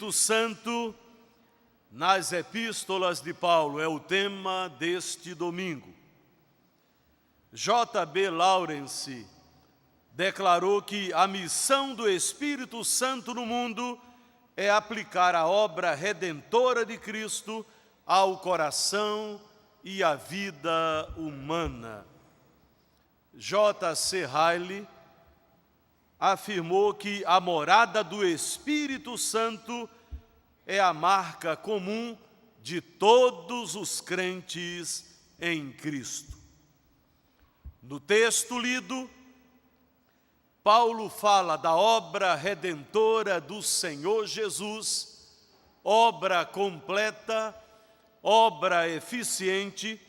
Espírito Santo nas epístolas de Paulo é o tema deste domingo. J.B. Lawrence declarou que a missão do Espírito Santo no mundo é aplicar a obra redentora de Cristo ao coração e à vida humana. J.C. Ryle afirmou que a morada do Espírito Santo é a marca comum de todos os crentes em Cristo. No texto lido, Paulo fala da obra redentora do Senhor Jesus, obra completa, obra eficiente.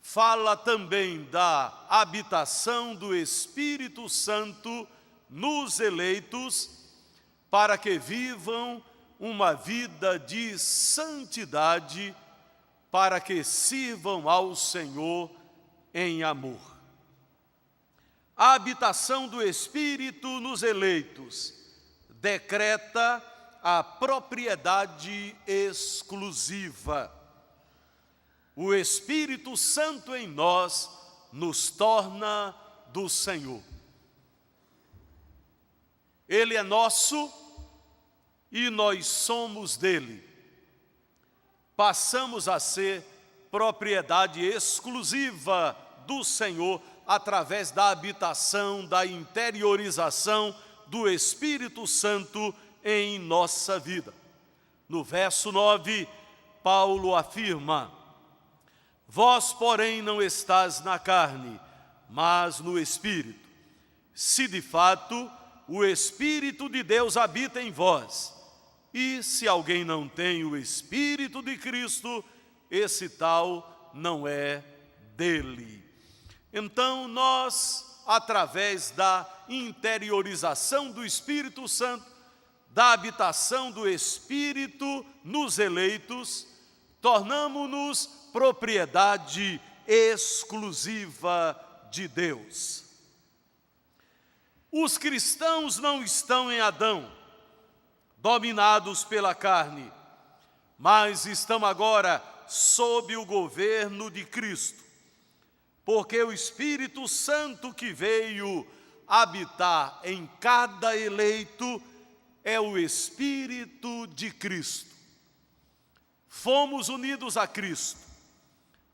Fala também da habitação do Espírito Santo nos eleitos, para que vivam uma vida de santidade, para que sirvam ao Senhor em amor. A habitação do Espírito nos eleitos decreta a propriedade exclusiva. O Espírito Santo em nós nos torna do Senhor. Ele é nosso e nós somos dele. Passamos a ser propriedade exclusiva do Senhor através da habitação, da interiorização do Espírito Santo em nossa vida. No verso 9, Paulo afirma: vós, porém, não estáis na carne, mas no Espírito, se de fato o Espírito de Deus habita em vós. E se alguém não tem o Espírito de Cristo, esse tal não é dele. Então nós, através da interiorização do Espírito Santo, da habitação do Espírito nos eleitos, tornamo-nos propriedade exclusiva de Deus. Os cristãos não estão em Adão, dominados pela carne, mas estão agora sob o governo de Cristo, porque o Espírito Santo que veio habitar em cada eleito é o Espírito de Cristo. Fomos unidos a Cristo,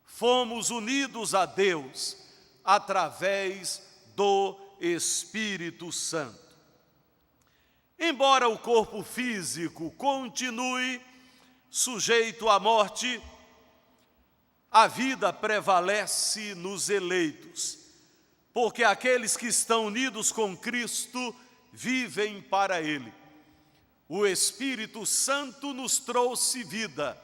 fomos unidos a Deus através do Espírito Santo. Embora o corpo físico continue sujeito à morte, a vida prevalece nos eleitos, porque aqueles que estão unidos com Cristo vivem para Ele. O Espírito Santo nos trouxe vida,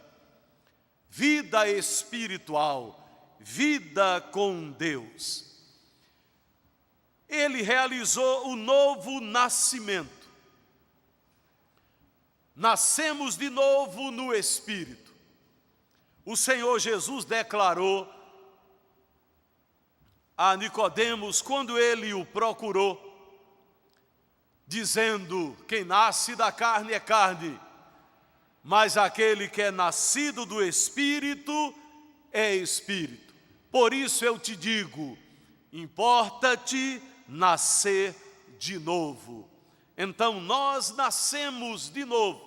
vida espiritual, vida com Deus. Ele realizou o novo nascimento. Nascemos de novo no Espírito. O Senhor Jesus declarou a Nicodemos, quando ele o procurou, dizendo: quem nasce da carne é carne, mas aquele que é nascido do Espírito é Espírito. Por isso eu te digo, importa-te nascer de novo. Então nós nascemos de novo,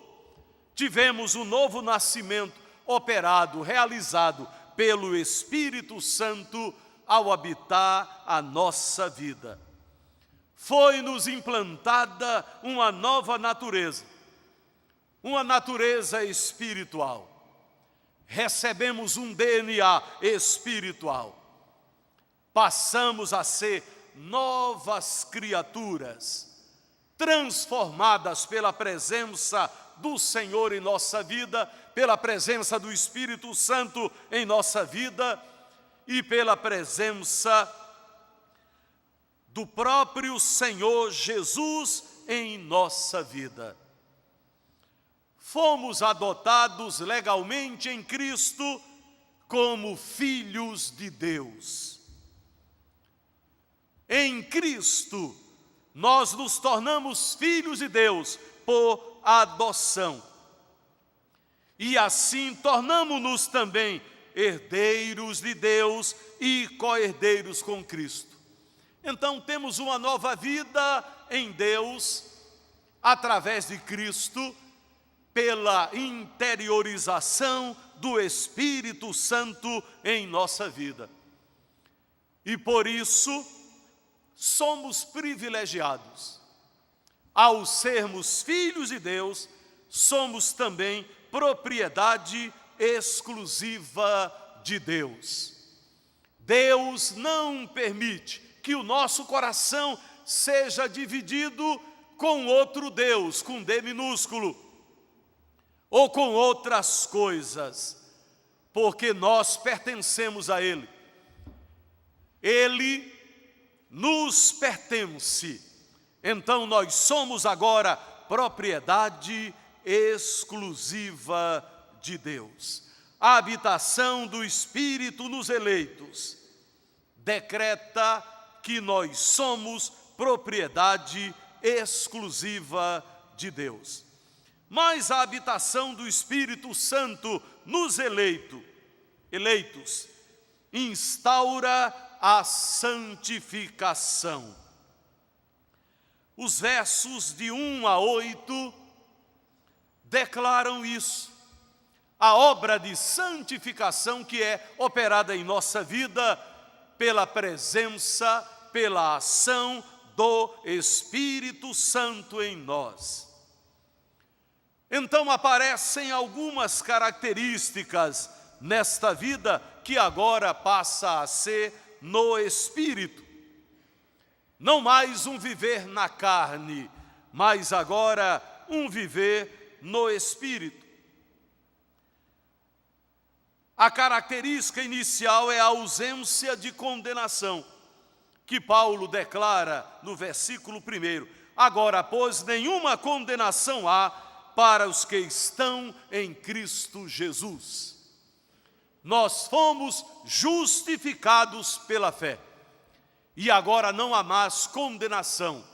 tivemos um novo nascimento operado, realizado pelo Espírito Santo ao habitar a nossa vida. Foi-nos implantada uma nova natureza, uma natureza espiritual. Recebemos um DNA espiritual. Passamos a ser novas criaturas, transformadas pela presença do Senhor em nossa vida, pela presença do Espírito Santo em nossa vida e pela presença do próprio Senhor Jesus em nossa vida. Fomos adotados legalmente em Cristo como filhos de Deus. Em Cristo, nós nos tornamos filhos de Deus por adoção. e assim tornamo-nos também herdeiros de Deus e co-herdeiros com Cristo. Então temos uma nova vida em Deus, através de Cristo, pela interiorização do Espírito Santo em nossa vida. E por isso, somos privilegiados. Ao sermos filhos de Deus, somos também propriedade exclusiva de Deus. Deus não permite que o nosso coração seja dividido com outro Deus, com D minúsculo, ou com outras coisas, porque nós pertencemos a Ele. Ele nos pertence. Então nós somos agora propriedade exclusiva de Deus. A habitação do Espírito nos eleitos decreta que nós somos propriedade exclusiva de Deus. Mas a habitação do Espírito Santo nos eleitos instaura a santificação. Os versos de 1 a 8 declaram isso. A obra de santificação que é operada em nossa vida pela presença, pela ação do Espírito Santo em nós. Então aparecem algumas características nesta vida que agora passa a ser no Espírito. Não mais um viver na carne, mas agora um viver no Espírito. A característica inicial é a ausência de condenação, que Paulo declara no versículo 1. Agora, pois, nenhuma condenação há para os que estão em Cristo Jesus. Nós fomos justificados pela fé. E agora não há mais condenação,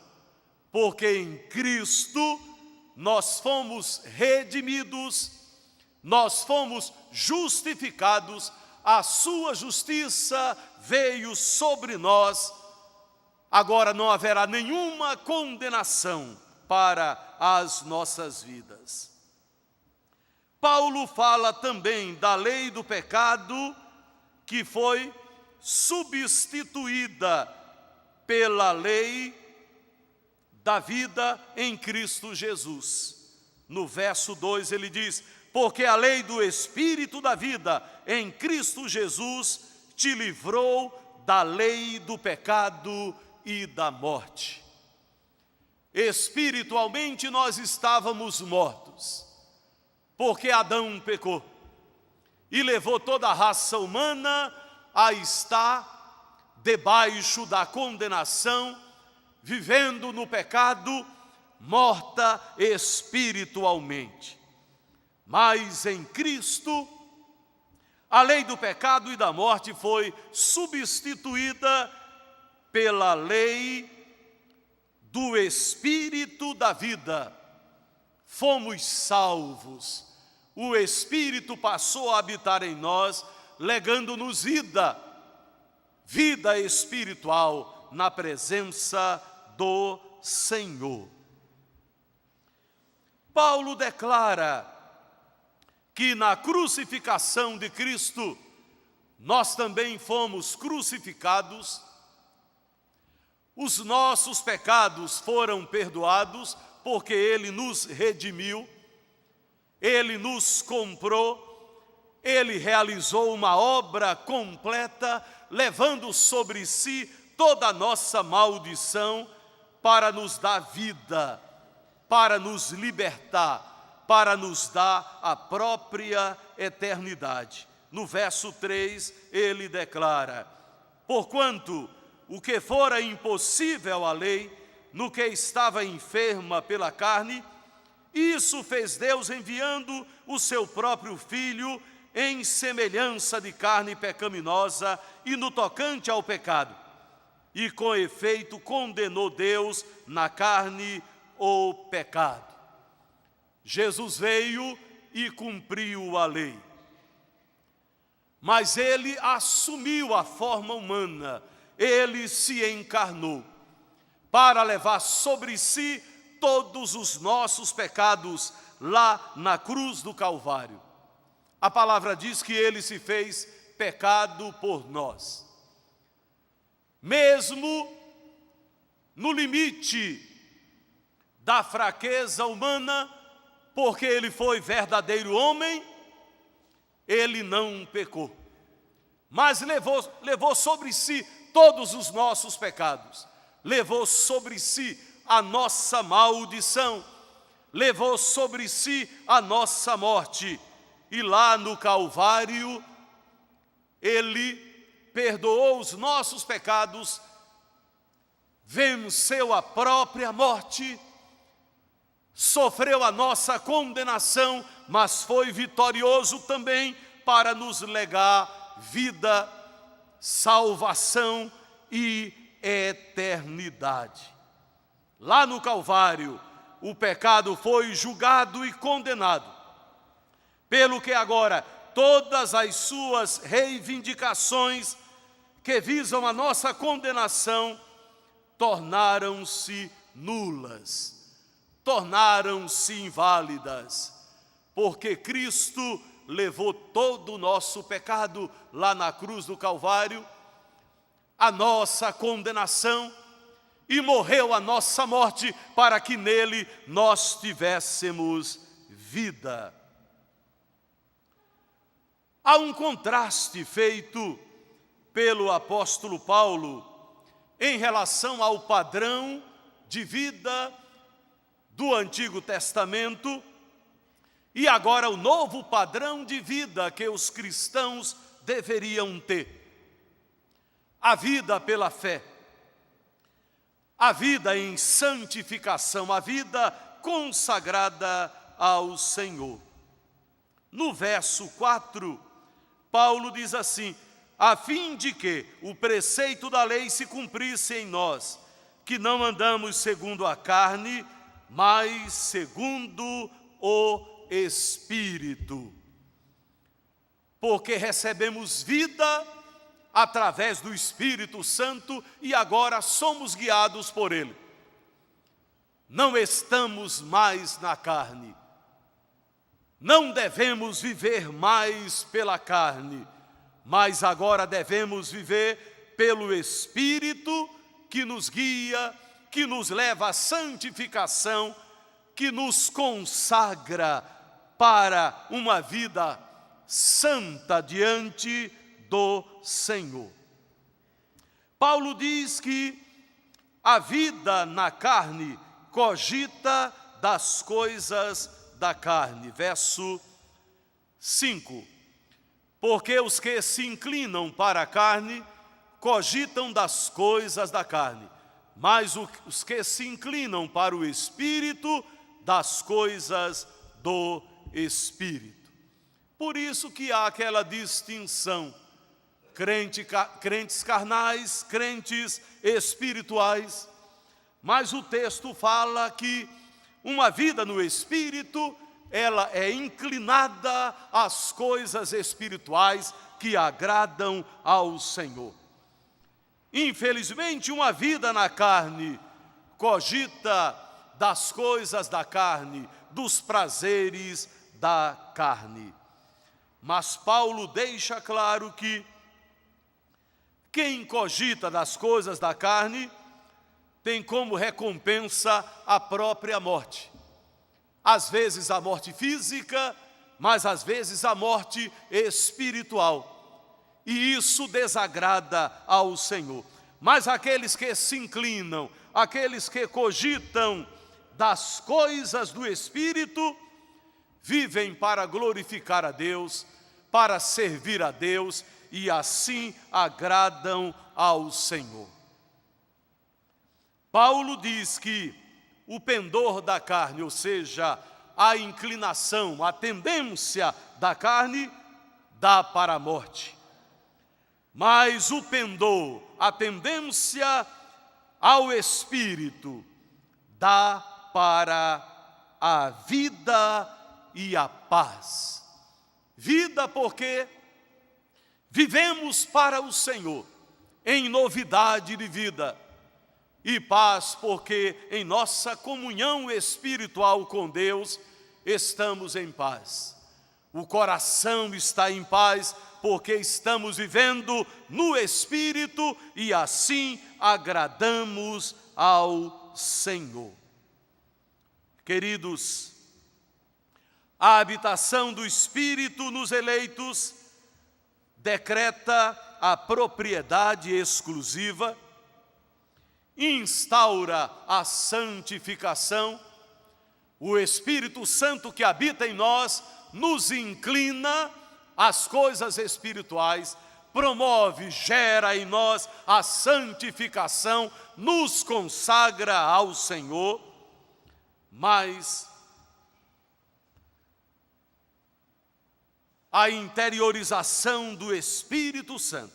porque em Cristo nós fomos redimidos, nós fomos justificados, a sua justiça veio sobre nós. Agora não haverá nenhuma condenação para as nossas vidas. Paulo fala também da lei do pecado que foi substituída pela lei da vida em Cristo Jesus. No verso 2 ele diz: porque a lei do Espírito da vida em Cristo Jesus te livrou da lei do pecado e da morte. Espiritualmente nós estávamos mortos, porque Adão pecou e levou toda a raça humana a estar debaixo da condenação, vivendo no pecado, morta espiritualmente. Mas em Cristo, a lei do pecado e da morte foi substituída pela lei do Espírito da vida. Fomos salvos. O Espírito passou a habitar em nós, legando-nos vida espiritual na presença do Senhor. Paulo declara que na crucificação de Cristo, nós também fomos crucificados, os nossos pecados foram perdoados, porque Ele nos redimiu, Ele nos comprou, Ele realizou uma obra completa, levando sobre si toda a nossa maldição, para nos dar vida, para nos libertar, para nos dar a própria eternidade. No verso 3, ele declara: porquanto o que fora impossível à lei, no que estava enferma pela carne, isso fez Deus enviando o seu próprio Filho em semelhança de carne pecaminosa e no tocante ao pecado. E com efeito condenou Deus na carne o pecado. Jesus veio e cumpriu a lei. Mas ele assumiu a forma humana, ele se encarnou para levar sobre si todos os nossos pecados lá na cruz do Calvário. A palavra diz que ele se fez pecado por nós. Mesmo no limite da fraqueza humana, porque ele foi verdadeiro homem, ele não pecou, mas levou sobre si todos os nossos pecados, levou sobre si a nossa maldição, levou sobre si a nossa morte, e lá no Calvário, ele perdoou os nossos pecados, venceu a própria morte, sofreu a nossa condenação, mas foi vitorioso também para nos legar vida, salvação e eternidade. Lá no Calvário, o pecado foi julgado e condenado, pelo que agora todas as suas reivindicações que visam a nossa condenação tornaram-se nulas, tornaram-se inválidas, porque Cristo levou todo o nosso pecado lá na cruz do Calvário, a nossa condenação, e morreu a nossa morte para que nele nós tivéssemos vida. Há um contraste feito pelo apóstolo Paulo em relação ao padrão de vida do Antigo Testamento e agora o novo padrão de vida que os cristãos deveriam ter. A vida pela fé, a vida em santificação, a vida consagrada ao Senhor. No verso 4, Paulo diz assim: a fim de que o preceito da lei se cumprisse em nós, que não andamos segundo a carne, mas segundo o Espírito. Porque recebemos vida através do Espírito Santo e agora somos guiados por Ele. Não estamos mais na carne. Não devemos viver mais pela carne, mas agora devemos viver pelo Espírito que nos guia, que nos leva à santificação, que nos consagra para uma vida santa diante do Senhor. Paulo diz que a vida na carne cogita das coisas da carne. Verso 5. Porque os que se inclinam para a carne cogitam das coisas da carne, mas os que se inclinam para o Espírito, das coisas do Espírito. Por isso que há aquela distinção, crentes carnais, crentes espirituais, mas o texto fala que uma vida no Espírito, ela é inclinada às coisas espirituais que agradam ao Senhor. Infelizmente, uma vida na carne cogita das coisas da carne, dos prazeres da carne. Mas Paulo deixa claro que quem cogita das coisas da carne tem como recompensa a própria morte. Às vezes a morte física, mas às vezes a morte espiritual. E isso desagrada ao Senhor. Mas aqueles que se inclinam, aqueles que cogitam das coisas do Espírito, vivem para glorificar a Deus, para servir a Deus, e assim agradam ao Senhor. Paulo diz que o pendor da carne, ou seja, a inclinação, a tendência da carne, dá para a morte. Mas o pendor, a tendência ao Espírito, dá para a vida e a paz. Vida porque vivemos para o Senhor, em novidade de vida. E paz porque em nossa comunhão espiritual com Deus, estamos em paz. O coração está em paz porque estamos vivendo no Espírito e assim agradamos ao Senhor. Queridos, a habitação do Espírito nos eleitos decreta a propriedade exclusiva, instaura a santificação. O Espírito Santo que habita em nós nos inclina às coisas espirituais, promove, gera em nós a santificação, nos consagra ao Senhor, mas a interiorização do Espírito Santo,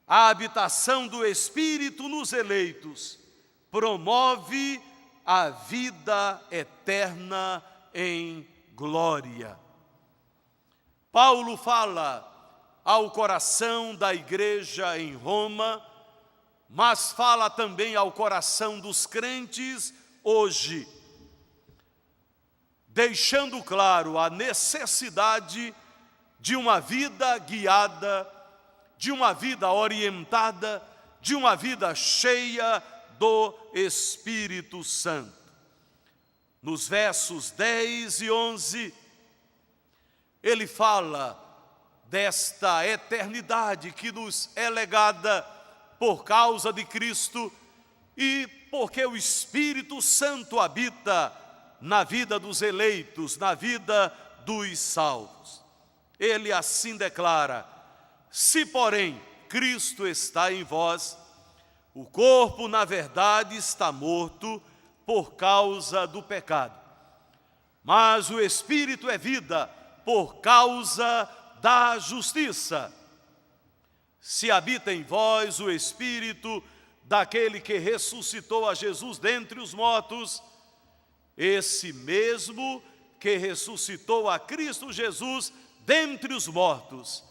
a habitação do Espírito nos eleitos, promove a vida eterna em glória. Paulo fala ao coração da igreja em Roma, mas fala também ao coração dos crentes hoje, deixando claro a necessidade de uma vida guiada, de uma vida orientada, de uma vida cheia do Espírito Santo. Nos versos 10 e 11, ele fala desta eternidade que nos é legada por causa de Cristo e porque o Espírito Santo habita na vida dos eleitos, na vida dos salvos. Ele assim declara: se porém Cristo está em vós, o corpo na verdade está morto por causa do pecado, mas o Espírito é vida por causa da justiça. Se habita em vós o Espírito daquele que ressuscitou a Jesus dentre os mortos, esse mesmo que ressuscitou a Cristo Jesus dentre os mortos,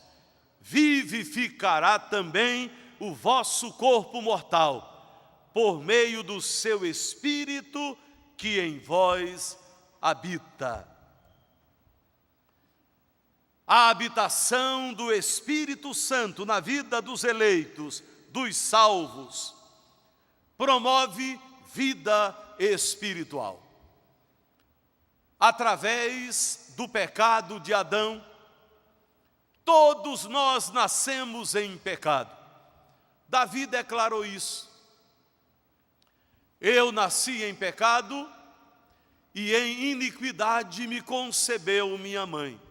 vivificará também o vosso corpo mortal, por meio do seu Espírito que em vós habita. A habitação do Espírito Santo na vida dos eleitos, dos salvos, promove vida espiritual. Através do pecado de Adão, todos nós nascemos em pecado. Davi declarou isso. Eu nasci em pecado e em iniquidade me concebeu minha mãe.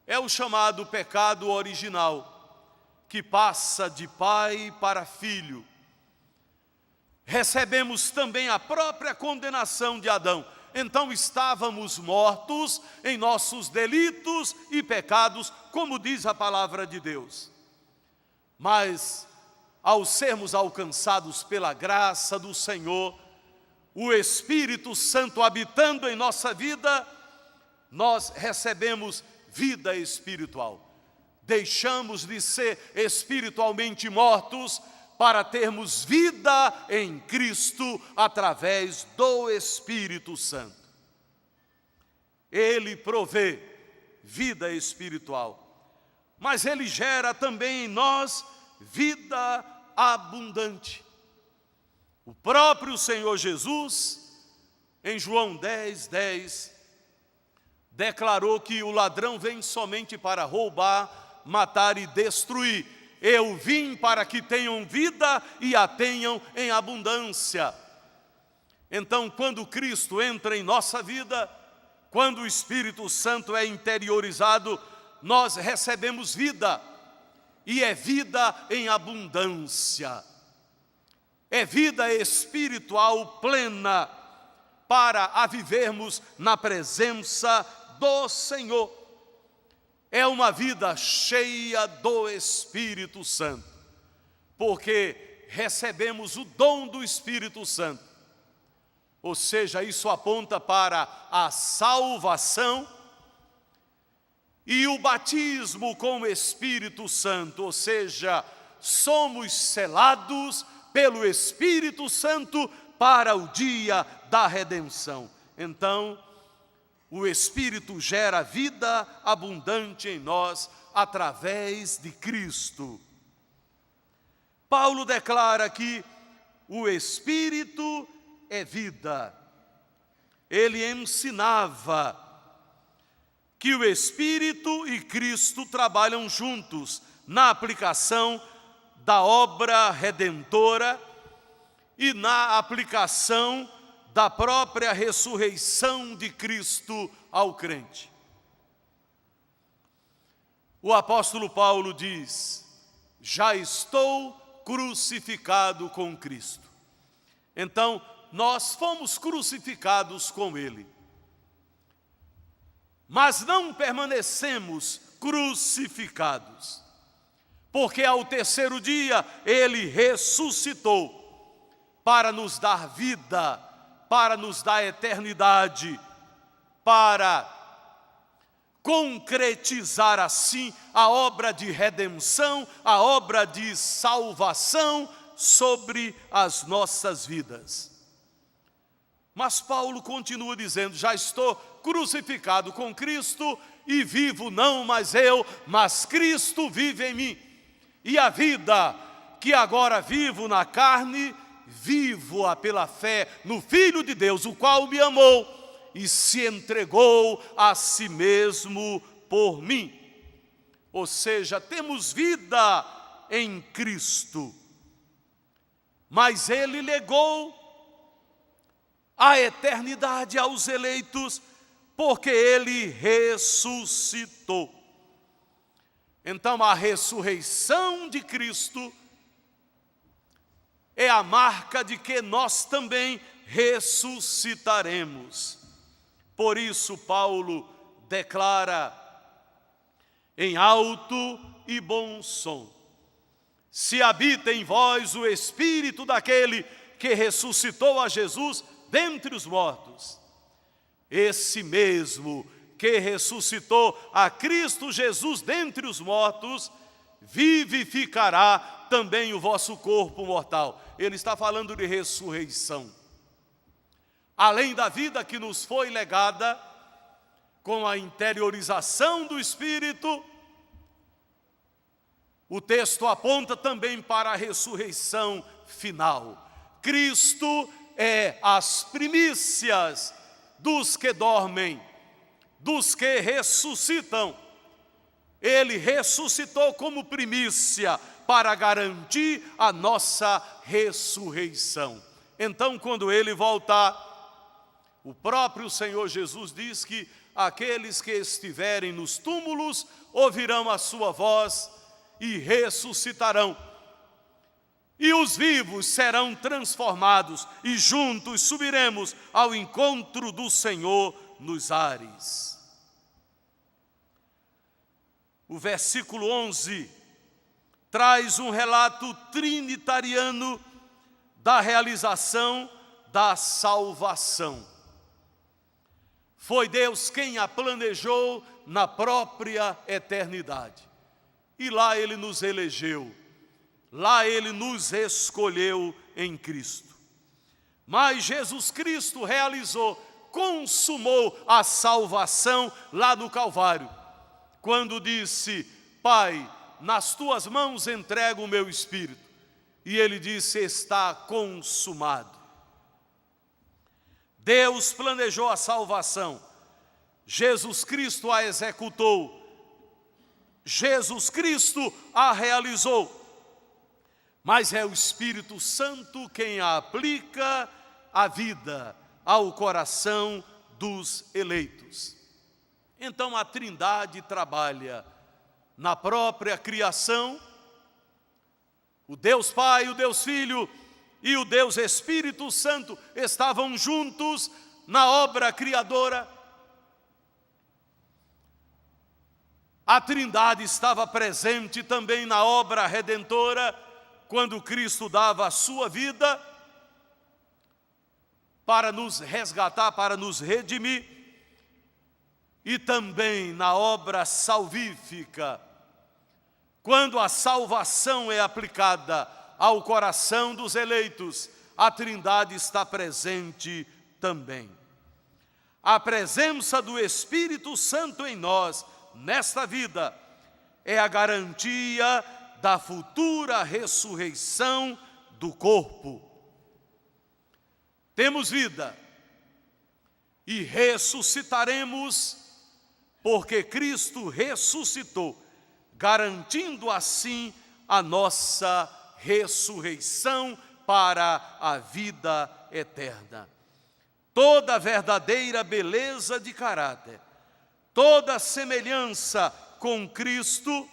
É o chamado pecado original, que passa de pai para filho. Recebemos também a própria condenação de Adão. Então estávamos mortos em nossos delitos e pecados, como diz a palavra de Deus. Mas, ao sermos alcançados pela graça do Senhor, o Espírito Santo habitando em nossa vida, nós recebemos vida espiritual. Deixamos de ser espiritualmente mortos para termos vida em Cristo através do Espírito Santo. Ele provê vida espiritual, mas Ele gera também em nós vida abundante. O próprio Senhor Jesus, em João 10:10, declarou que o ladrão vem somente para roubar, matar e destruir. Eu vim para que tenham vida e a tenham em abundância. Então, quando Cristo entra em nossa vida, quando o Espírito Santo é interiorizado, nós recebemos vida, e é vida em abundância. É vida espiritual plena para a vivermos na presença do Senhor. É uma vida cheia do Espírito Santo, porque recebemos o dom do Espírito Santo. ou seja, isso aponta para a salvação, e o batismo com o Espírito Santo, ou seja, somos selados pelo Espírito Santo para o dia da redenção. Então, o Espírito gera vida abundante em nós através de Cristo. Paulo declara que o Espírito é vida. Ele ensinava que o Espírito e Cristo trabalham juntos na aplicação da obra redentora e na aplicação da própria ressurreição de Cristo ao crente. O apóstolo Paulo diz: já estou crucificado com Cristo. Então, nós fomos crucificados com Ele. Mas não permanecemos crucificados, porque ao terceiro dia Ele ressuscitou para nos dar vida, para nos dar eternidade, para concretizar assim a obra de redenção, a obra de salvação sobre as nossas vidas. Mas Paulo continua dizendo: já estou crucificado com Cristo e vivo não mais eu, mas Cristo vive em mim. E a vida que agora vivo na carne, vivo-a pela fé no Filho de Deus, o qual me amou e se entregou a si mesmo por mim. Ou seja, temos vida em Cristo, mas Ele legou a eternidade aos eleitos, porque Ele ressuscitou. Então a ressurreição de Cristo é a marca de que nós também ressuscitaremos. Por isso Paulo declara em alto e bom som: se habita em vós o Espírito daquele que ressuscitou a Jesus dentre os mortos, esse mesmo que ressuscitou a Cristo Jesus dentre os mortos, vivificará também o vosso corpo mortal. Ele está falando de ressurreição. Além da vida que nos foi legada, com a interiorização do Espírito, o texto aponta também para a ressurreição final. Cristo é as primícias dos que dormem, dos que ressuscitam. Ele ressuscitou como primícia para garantir a nossa ressurreição. Então, quando Ele voltar, o próprio Senhor Jesus diz que aqueles que estiverem nos túmulos ouvirão a sua voz e ressuscitarão. E os vivos serão transformados e juntos subiremos ao encontro do Senhor nos ares. O versículo 11 traz um relato trinitariano da realização da salvação. Foi Deus quem a planejou na própria eternidade. E lá Ele nos elegeu, lá Ele nos escolheu em Cristo. Mas Jesus Cristo realizou, consumou a salvação lá no Calvário, quando disse: Pai, nas tuas mãos entrego o meu espírito. E Ele disse: está consumado. Deus planejou a salvação, Jesus Cristo a executou, Jesus Cristo a realizou, mas é o Espírito Santo quem a aplica à vida, ao coração dos eleitos. Então a Trindade trabalha na própria criação. O Deus Pai, o Deus Filho e o Deus Espírito Santo estavam juntos na obra criadora. A Trindade estava presente também na obra redentora, quando Cristo dava a sua vida. para nos resgatar, para nos redimir, e também na obra salvífica, quando a salvação é aplicada ao coração dos eleitos, a Trindade está presente também. A presença do Espírito Santo em nós, nesta vida, é a garantia da futura ressurreição do corpo. Temos vida e ressuscitaremos, porque Cristo ressuscitou, garantindo assim a nossa ressurreição para a vida eterna. Toda verdadeira beleza de caráter, toda semelhança com Cristo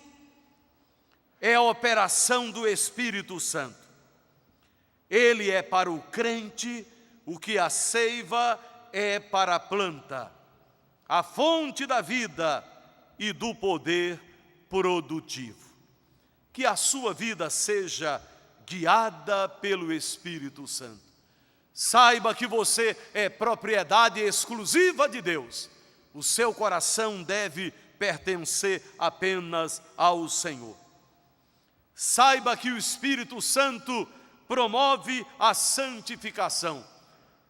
é a operação do Espírito Santo. Ele é para o crente o que a seiva é para a planta, a fonte da vida e do poder produtivo. Que a sua vida seja guiada pelo Espírito Santo. Saiba que você é propriedade exclusiva de Deus. O seu coração deve pertencer apenas ao Senhor. Saiba que o Espírito Santo promove a santificação.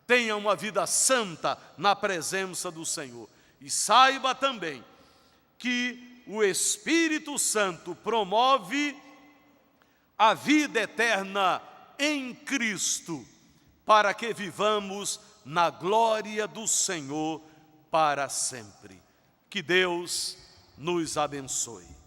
Tenha uma vida santa na presença do Senhor. E saiba também que o Espírito Santo promove a vida eterna em Cristo, para que vivamos na glória do Senhor para sempre. Que Deus nos abençoe.